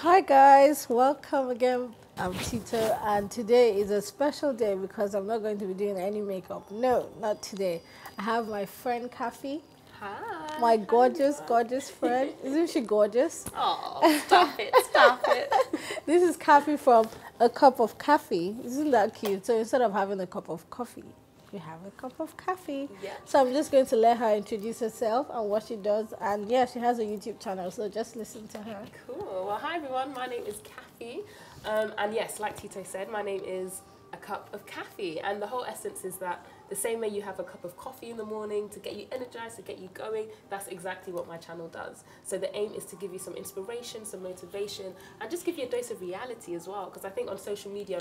Hi guys, welcome again. I'm Tito, and today is a special day because I'm not going to be doing any makeup. No, not today. I have my friend Khafi, Hi. my Hi, gorgeous, everyone. gorgeous friend. Isn't she gorgeous? Oh, stop it, stop it. This is Khafi from A Cup of Coffee. Isn't that cute? So instead of having a cup of coffee, we have a cup of coffee. Yeah. So I'm just going to let her introduce herself and what she does. And yeah, she has a YouTube channel, so just listen to her. Cool. Well, hi everyone. My name is Khafi. And yes, like Tito said, my name is A Cup of Khafi. And the whole essence is that the same way you have a cup of coffee in the morning to get you energized, to get you going, that's exactly what my channel does. So the aim is to give you some inspiration, some motivation, and just give you a dose of reality as well. Because I think on social media,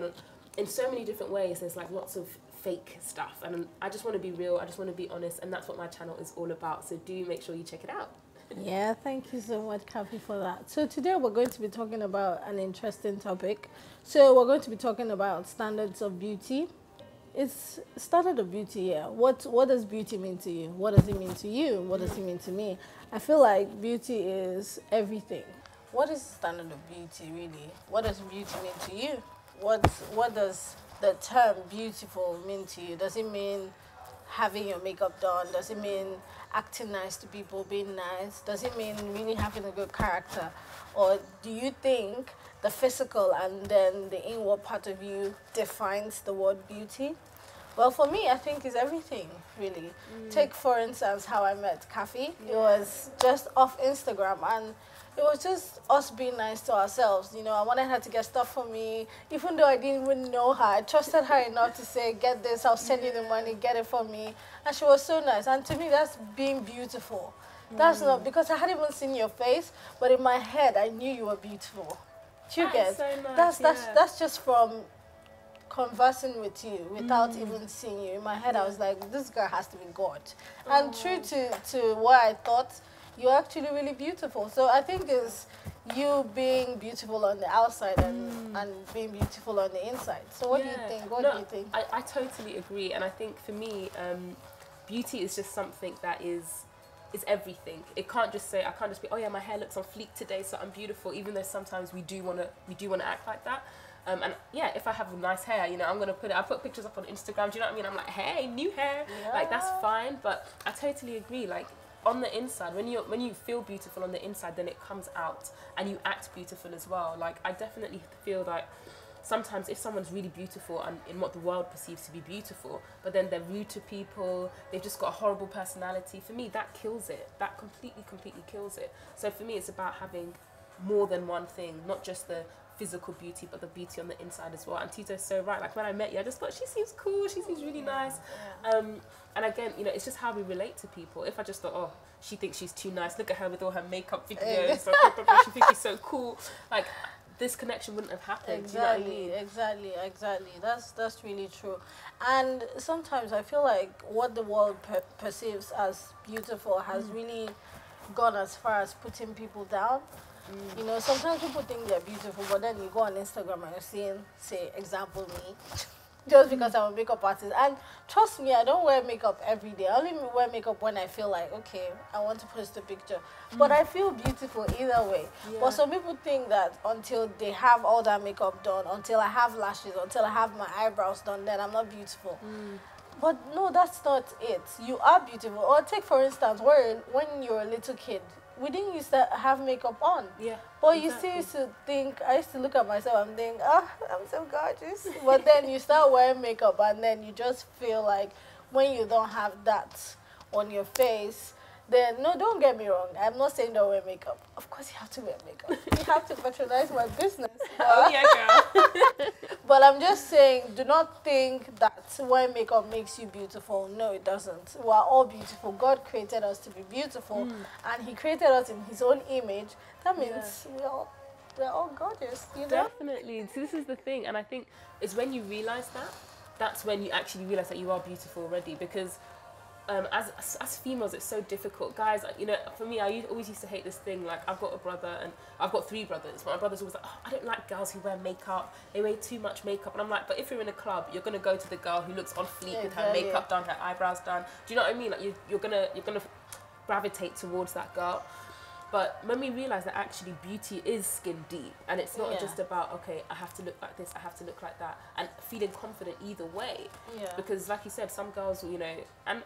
in so many different ways, there's like lots of fake stuff. And I just want to be real, I just want to be honest, and that's what my channel is all about. So do make sure you check it out. Yeah, thank you so much, Kathy, for that. So today we're going to be talking about an interesting topic. So we're going to be talking about standards of beauty. It's standard of beauty, yeah. What does beauty mean to you? What does it mean to you? What does it mean to me? I feel like beauty is everything. What is the standard of beauty, really? What does beauty mean to you? What does the term beautiful mean to you? Does it mean having your makeup done? Does it mean acting nice to people, being nice? Does it mean really having a good character? Or do you think the physical and then the inward part of you defines the word beauty? Well, for me, I think it's everything, really. Take, for instance, how I met Khafi. It was just off Instagram, and it was just us being nice to ourselves. You know, I wanted her to get stuff for me, even though I didn't even know her. I trusted her enough to say, get this, I'll send you the money, get it for me. And she was so nice. And to me, that's being beautiful. That's not, because I hadn't even seen your face, but in my head, I knew you were beautiful. Do you That get? is so nice, That's just from conversing with you without even seeing you. In my head, I was like, this girl has to be God. And true to what I thought, you're actually really beautiful. So I think it's you being beautiful on the outside and being beautiful on the inside. So what do you think? What do you think? I totally agree. And I think for me, beauty is just something that is everything. I can't just be, oh yeah, my hair looks on fleek today, so I'm beautiful, even though sometimes we do wanna act like that. And yeah, if I have nice hair, you know, I put pictures up on Instagram, do you know what I mean? I'm like, hey, new hair. Yeah. Like, that's fine, but I totally agree. Like, on the inside, when you feel beautiful on the inside, then it comes out and you act beautiful as well. Like, I definitely feel like sometimes if someone's really beautiful and in what the world perceives to be beautiful, but then they're rude to people, they've just got a horrible personality, for me, that kills it. That completely kills it. So for me, it's about having more than one thing, not just the physical beauty, but the beauty on the inside as well. And Tito's so right. Like, when I met you, I just thought she seems cool, she seems really nice. And again, you know, it's just how we relate to people. If I just thought, oh, she thinks she's too nice, look at her with all her makeup videos, she thinks she's so cool, like, this connection wouldn't have happened. Exactly, you know what I mean? exactly. That's really true. And sometimes I feel like what the world perceives as beautiful has really gone as far as putting people down. You know, sometimes people think they're beautiful, but then you go on Instagram and you're seeing, say, example me, just because I'm a makeup artist. And trust me, I don't wear makeup every day. I only wear makeup when I feel like, okay, I want to post a picture. But I feel beautiful either way. Yeah. But some people think that until they have all that makeup done, until I have lashes, until I have my eyebrows done, then I'm not beautiful. But no, that's not it. You are beautiful. Or take, for instance, when you're a little kid, we didn't used to have makeup on. Yeah. But exactly. you still used to think, I used to look at myself and think, oh, I'm so gorgeous. But then you start wearing makeup and then you just feel like when you don't have that on your face, then, no, don't get me wrong. I'm not saying don't wear makeup. Of course you have to wear makeup. You have to patronize my business. Oh, yeah, girl. But I'm just saying, do not think that wearing makeup makes you beautiful. No, it doesn't. We are all beautiful. God created us to be beautiful, and He created us in His own image. That means we're all gorgeous, you know? Definitely. So this is the thing, and I think it's when you realise that, that's when you actually realise that you are beautiful already, because as females, it's so difficult. Guys, you know, for me, I always used to hate this thing. Like, I've got a brother, and I've got 3 brothers. But my brother's always like, oh, I don't like girls who wear makeup. They wear too much makeup. And I'm like, but if you're in a club, you're gonna go to the girl who looks on fleek with her makeup done, her eyebrows done. Do you know what I mean? Like, you're gonna gravitate towards that girl. But when we realise that actually beauty is skin deep, and it's not Yeah. just about, okay, I have to look like this, I have to look like that, and feeling confident either way. Yeah. Because like you said, some girls, you know, and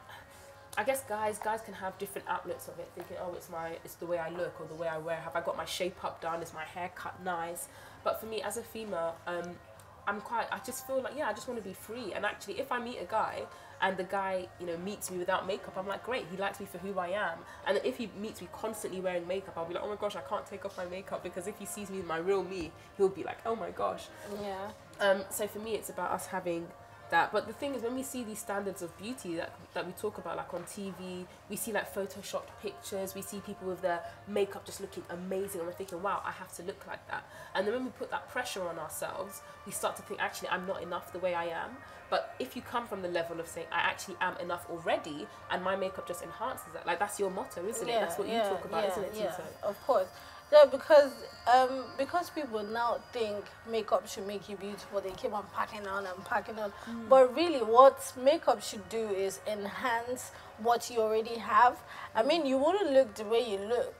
I guess guys can have different outlets of it, thinking, oh, it's the way I look or the way I wear. Have I got my shape up done? Is my hair cut nice? But for me, as a female, I just feel like, yeah, I just want to be free. And actually, if I meet a guy and the guy, you know, meets me without makeup, I'm like, great, he likes me for who I am. And if he meets me constantly wearing makeup, I'll be like, oh my gosh, I can't take off my makeup, because if he sees me with my real me, he'll be like, oh my gosh. Yeah. So for me, it's about us having that. But the thing is, when we see these standards of beauty that we talk about, like on TV, we see like photoshopped pictures, we see people with their makeup just looking amazing, and we're thinking, wow, I have to look like that. And then when we put that pressure on ourselves, we start to think, actually, I'm not enough the way I am. But if you come from the level of saying, I actually am enough already, and my makeup just enhances that, like, that's your motto, isn't it? That's what you talk about, isn't it, Tito? Of course. Yeah, because people now think makeup should make you beautiful, they keep on packing on and packing on. But really, what makeup should do is enhance what you already have. I mean, you wouldn't look the way you look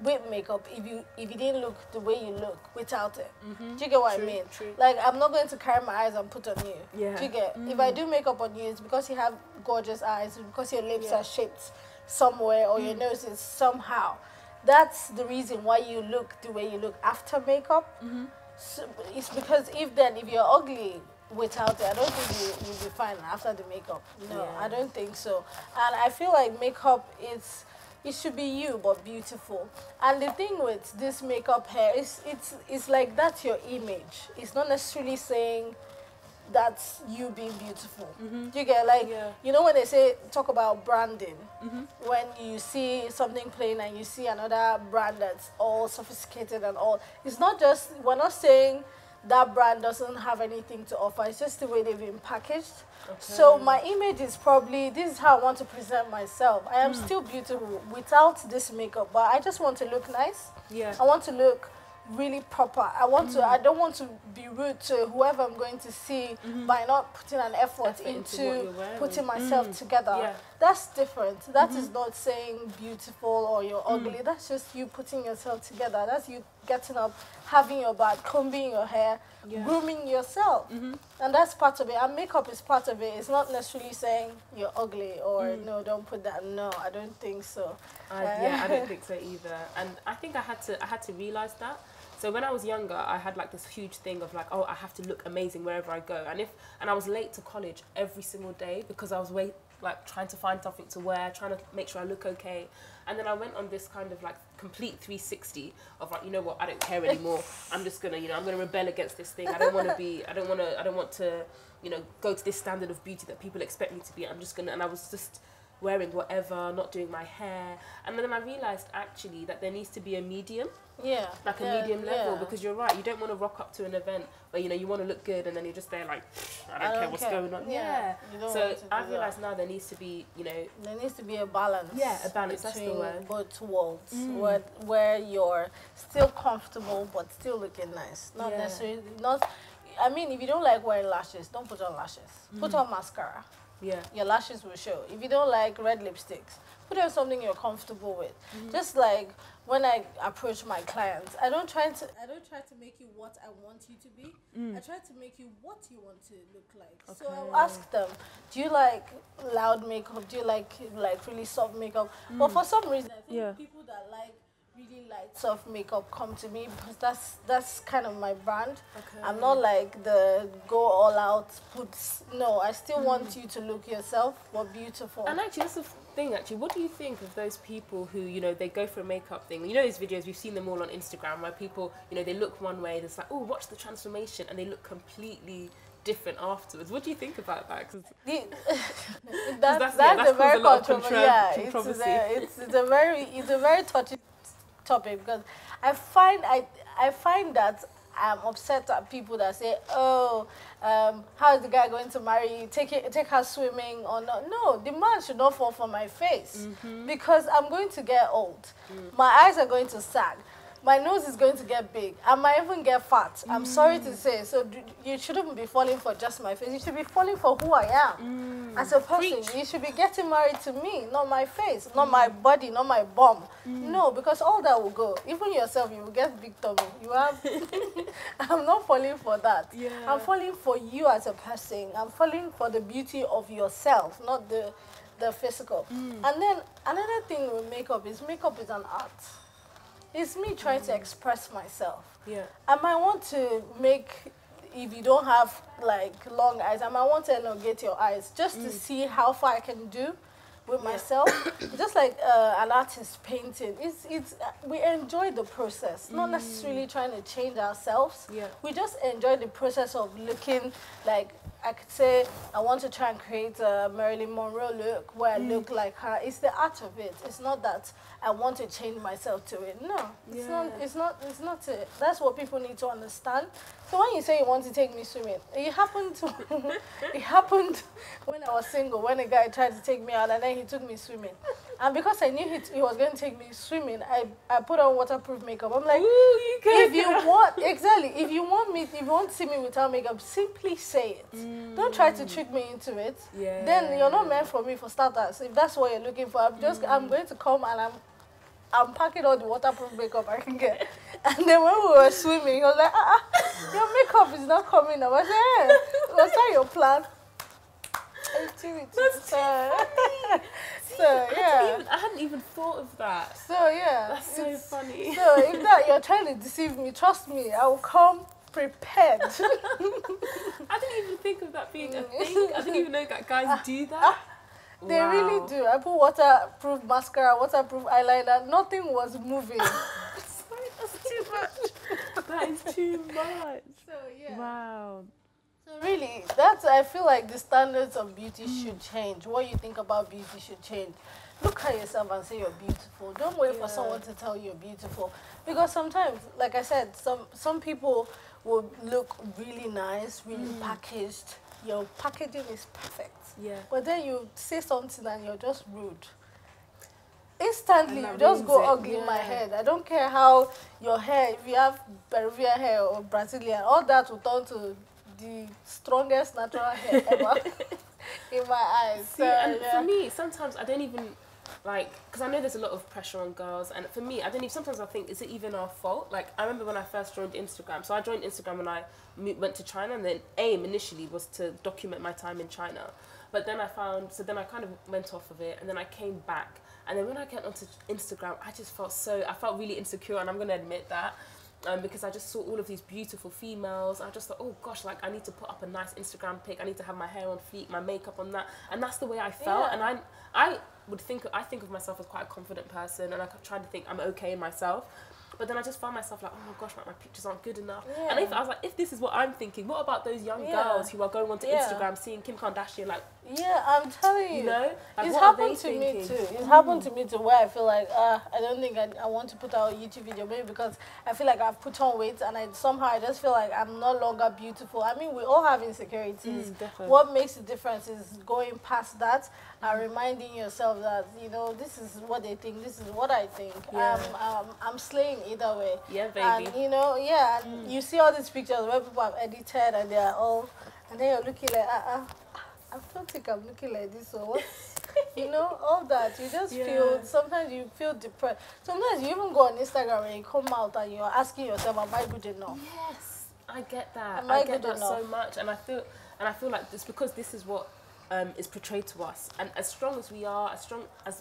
with makeup if you didn't look the way you look without it. Do you get what I mean? True. Like, I'm not going to carry my eyes and put on you. Yeah. Do you get? If I do makeup on you, it's because you have gorgeous eyes, because your lips are shaped somewhere, or your nose is somehow. That's the reason why you look the way you look after makeup. So it's because if you're ugly without it, I don't think you'll be fine after the makeup. No, I don't think so. And I feel like makeup it should be you, but beautiful. And the thing with this makeup hair is it's like that's your image. It's not necessarily saying that's you being beautiful. You get, like, you know, when they talk about branding, when you see something plain and you see another brand that's all sophisticated and all, it's not just, we're not saying that brand doesn't have anything to offer, it's just the way they've been packaged. So my image is probably, this is how I want to present myself. I am still beautiful without this makeup, but I just want to look nice. I want to look really proper. I don't want to be rude to whoever I'm going to see by not putting an effort into putting myself together. That's different. That is not saying beautiful or you're ugly. That's just you putting yourself together. That's you getting up, having your bath, combing your hair, grooming yourself. And that's part of it. And makeup is part of it. It's not necessarily saying you're ugly or no, don't put that. No, I don't think so. I don't think so either. And I think I had to realize that. So when I was younger, I had like this huge thing of like, oh, I have to look amazing wherever I go. And I was late to college every single day because I was trying to find something to wear, trying to make sure I look okay. And then I went on this kind of like complete 360 of like, you know what, I don't care anymore. I'm just gonna, I'm gonna rebel against this thing. I don't want to, go to this standard of beauty that people expect me to be. And I was just wearing whatever, not doing my hair. And then I realized actually that there needs to be a medium. Like a medium level, because you're right, you don't want to rock up to an event where you want to look good and then you're just there like, I don't care what's going on. So I've realised now there needs to be, there needs to be a balance. A balance, that's the word. Both worlds, where you're still comfortable but still looking nice. Not necessarily, I mean, if you don't like wearing lashes, don't put on lashes. Put on mascara. Your lashes will show. If you don't like red lipsticks, put on something you're comfortable with. Just like when I approach my clients, I don't try to make you what I want you to be. I try to make you what you want to look like. So I'll ask them, do you like loud makeup? Do you like really soft makeup? But for some reason, I think people that like really light soft makeup come to me because that's kind of my brand. I'm not like the go all out no, I still want you to look yourself but beautiful. And actually that's the thing, actually, what do you think of those people who they go for a makeup thing? These videos, we've seen them all on Instagram where people they look one way, it's like, oh, watch the transformation, and they look completely different afterwards. What do you think about that? That's a very controversial. It's a very touchy topic because I find that I'm upset at people that say, oh, how is the guy going to marry you? Take her swimming or not? No, the man should not fall for my face because I'm going to get old. My eyes are going to sag. my nose is going to get big. I might even get fat. I'm sorry to say. So you shouldn't be falling for just my face. You should be falling for who I am as a person. Preach. You should be getting married to me, not my face, not my body, not my bum. No, because all that will go. Even yourself, you will get big tummy. You have. I'm not falling for that. Yeah. I'm falling for you as a person. I'm falling for the beauty of yourself, not the physical. And then another thing with makeup is an art. It's me trying to express myself. Yeah. I might want to make, if you don't have like long eyes, I might want to elongate your eyes just to see how far I can do with myself. Just like an artist painting. We enjoy the process, not necessarily trying to change ourselves. Yeah. We just enjoy the process of looking like, I could say I want to try and create a Marilyn Monroe look where I look like her. It's the art of it. It's not that I want to change myself to it. No, it's not. It's not it. That's what people need to understand. So when you say you want to take me swimming, it happened when I was single. When a guy tried to take me out and then he took me swimming, and because I knew he was going to take me swimming, I put on waterproof makeup. I'm like, ooh, if you want if you want to see me without makeup, simply say it. Don't try to trick me into it. Yeah. Then you're not meant for me, for starters. If that's what you're looking for, I'm going to come and I'm packing all the waterproof makeup I can get. And then when we were swimming, he was like, your makeup is not coming up. I said, hey, was that your plan? That's too funny. So yeah. I hadn't even thought of that. So yeah. That's so funny. So if that you're trying to deceive me, trust me, I will come prepared. I didn't even think of that being a thing. I didn't even know that guys do that. They really do. I put waterproof mascara, waterproof eyeliner. Nothing was moving. Sorry, that's too much. That is too much. So yeah. Wow. So really, I feel like the standards of beauty should change. What you think about beauty should change. Look at yourself and say you're beautiful. Don't wait for someone to tell you you're beautiful. Because sometimes, like I said, some people will look really nice, really packaged. Your packaging is perfect. Yeah. But then you say something and you're just rude. Instantly, you that just go ruins it. ugly in my head. I don't care how your hair, if you have Peruvian hair or Brazilian, all that will turn to the strongest natural hair ever in my eyes. See, and for me, sometimes I don't even, like, because I know there's a lot of pressure on girls, and for me, sometimes I think, is it even our fault? Like, I remember when I first joined Instagram. So I joined Instagram when I went to China, and the aim initially was to document my time in China. But then I kind of went off of it, and then I came back. And then when I get onto Instagram, I felt really insecure, and I'm going to admit that. Because I just saw all of these beautiful females. I just thought, oh gosh, like I need to put up a nice Instagram pic. I need to have my hair on fleek, my makeup on that. And that's the way I felt. Yeah. And I think of myself as quite a confident person, and I try to think I'm okay in myself. But then I just found myself like, oh my gosh, like my pictures aren't good enough. Yeah. And I was like, if this is what I'm thinking, what about those young girls who are going onto Instagram seeing Kim Kardashian, like... Yeah, I'm telling you. You know? Like, it's happened to me too. It's happened to me too, where I feel like, I don't think I want to put out a YouTube video, maybe because I feel like I've put on weight and somehow I just feel like I'm no longer beautiful. I mean, we all have insecurities. Definitely. What makes the difference is going past that and reminding yourself that, you know, this is what they think, this is what I think. Yeah. I'm slaying either way. Yeah, baby. And, you know, and you see all these pictures where people have edited and they're all, and then you're looking like, I don't think I'm looking like this or what. You know, all that. You just feel, sometimes you feel depressed. Sometimes you even go on Instagram and you come out and you're asking yourself, am I good enough? Yes, I get that. I get that so much. And I feel like this, because this is what is portrayed to us. And as strong as we are,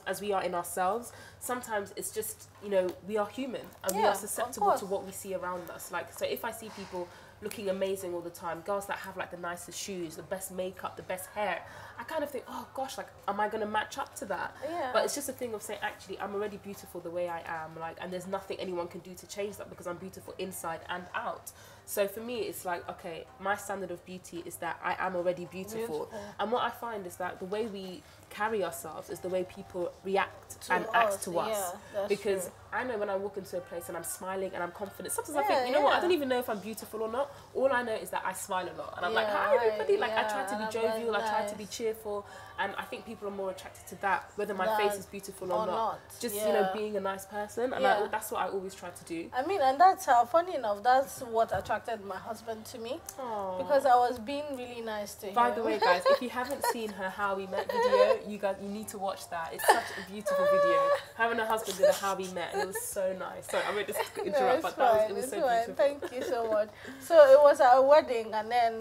as we are in ourselves, sometimes it's just, you know, we are human and we are susceptible to what we see around us. Like, so if I see people looking amazing all the time, girls that have like the nicest shoes, the best makeup, the best hair, I kind of think, oh gosh, like, am I going to match up to that? Yeah. But it's just a thing of saying, actually, I'm already beautiful the way I am, like, and there's nothing anyone can do to change that because I'm beautiful inside and out. So for me, it's like, okay, my standard of beauty is that I am already beautiful. And what I find is that the way we carry ourselves is the way people react and act to us. Yeah, because true. I know when I walk into a place and I'm smiling and I'm confident, sometimes I think, you know what, I don't even know if I'm beautiful or not. All I know is that I smile a lot. And I'm like, hi everybody. Like, I try to be jovial, I try to be cheerful. And I think people are more attracted to that, whether my face is beautiful or not. Just, you know, being a nice person. And that's what I always try to do. I mean, and that's how, funny enough, that's what attracted my husband to me. Aww. Because I was being really nice to him. By the way, guys, if you haven't seen her How We Met video, you need to watch that. It's such a beautiful video. Having a husband did a How We Met, and it was so nice. Sorry, I won't just interrupt, but it was so beautiful. Thank you so much. So it was our wedding, and then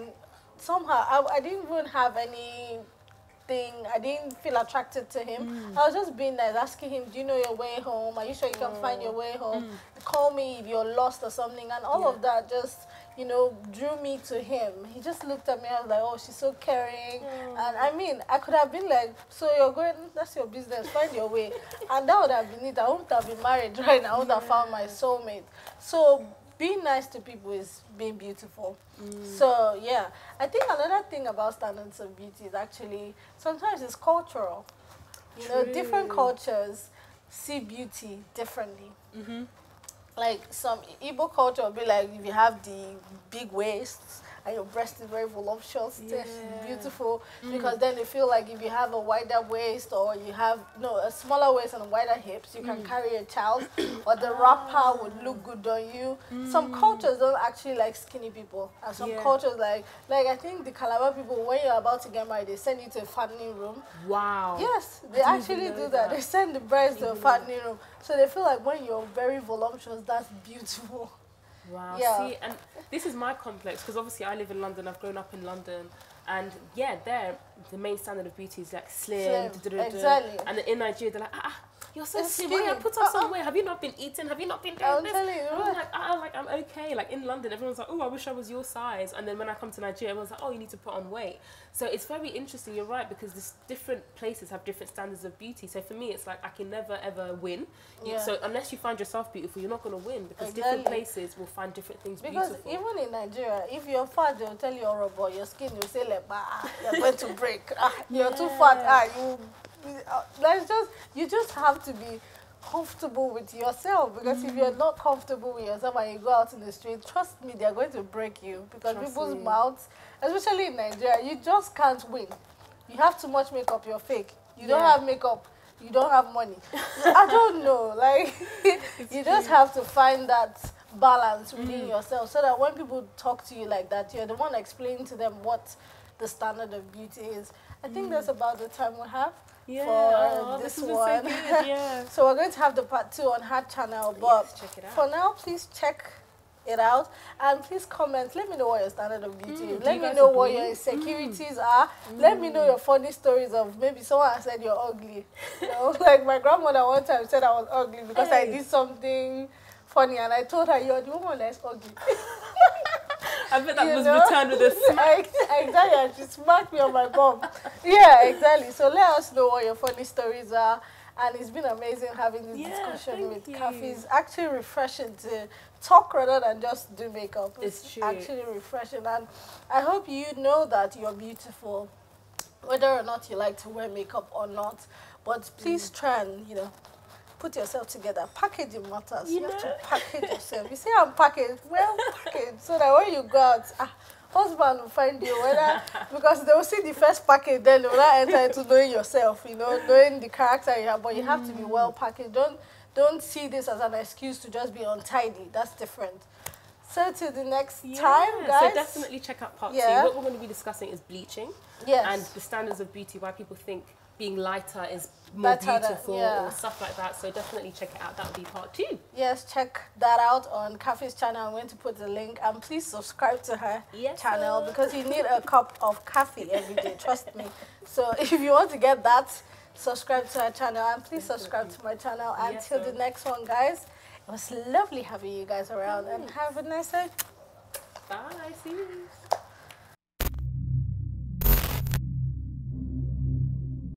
somehow I didn't even have anything. I didn't feel attracted to him. I was just being nice, asking him, do you know your way home? Are you sure you can find your way home? Call me if you're lost or something. And all of that just, you know, drew me to him. He just looked at me. I was like, oh, she's so caring. And I mean, I could have been like, so you're going, that's your business, find your way. And that would have been it. I wouldn't have been married right now. I would have found my soulmate. So being nice to people is being beautiful. So yeah, I think another thing about standards of beauty is actually sometimes it's cultural. You know, different cultures see beauty differently. Like some Igbo culture will be like, if you have the big waists and your breast is very voluptuous, it's beautiful, because then they feel like if you have a wider waist or you have a smaller waist and wider hips, you can carry a child, or the wrapper would look good on you. Some cultures don't actually like skinny people, and some cultures like I think the Calabar people, when you're about to get married, they send you to a fattening room. Wow. Yes, they actually do that. They send the brides to a fattening room, so they feel like when you're very voluptuous, that's beautiful. Wow. See, and this is my complex, because obviously I live in London, I've grown up in London, and there the main standard of beauty is like slim. Exactly. And in Nigeria they're like, you're so slim, why not put on some weight? Have you not been eating? Have you not been doing this? I'm like, I'm okay. Like in London, everyone's like, oh, I wish I was your size. And then when I come to Nigeria, everyone's like, oh, you need to put on weight. So it's very interesting, you're right, because this different places have different standards of beauty. So for me, it's like I can never ever win. So unless you find yourself beautiful, you're not going to win, because different places will find different things beautiful. Because even in Nigeria, if you're fat, they'll tell you you're about your skin, they'll say like, you're going to break. You're too fat. You just have to be comfortable with yourself, because if you're not comfortable with yourself and you go out in the street, trust me, they're going to break you, because people's mouths, especially in Nigeria, you just can't win. You have too much makeup, you're fake. You don't have makeup, you don't have money. I don't know, like you just have to find that balance within yourself, so that when people talk to you like that, you're the one explaining to them what the standard of beauty is. I think that's about the time we have for this one. So, so we're going to have the part 2 on her channel, but check it out. For now, please check it out, and please comment. Let me know what your standard of beauty is. Let me know what your insecurities are. Let me know your funny stories of maybe someone said you're ugly. You know, like my grandmother one time said I was ugly because I did something funny, and I told her, you're the woman that's ugly. I bet that was returned with a smack. Exactly, and she smacked me on my bum. Yeah, exactly. So let us know what your funny stories are. And it's been amazing having this discussion with Khafi. It's actually refreshing to talk rather than just do makeup. It's true. Actually refreshing. And I hope you know that you're beautiful, whether or not you like to wear makeup or not. But please try and, put yourself together. Packaging matters. You have to package yourself. You say I'm packaged, well packaged, so that when you go out, husband will find you, because they will see the first package, then they will not enter into knowing yourself, knowing the character you have. But you have to be well packaged. Don't see this as an excuse to just be untidy. That's different. So till the next time, guys. So definitely check out part 2. What we're going to be discussing is bleaching. And the standards of beauty, why people think being lighter is more beautiful or stuff like that. So definitely check it out. That would be part 2. Yes, check that out on Khafi's channel. I'm going to put the link, and please subscribe to her channel, because you need a cup of Khafi every day. Trust me. So if you want to get that, subscribe to her channel, and please subscribe to my channel. Until the next one, guys. It was lovely having you guys around, and have a nice day. Bye. See you.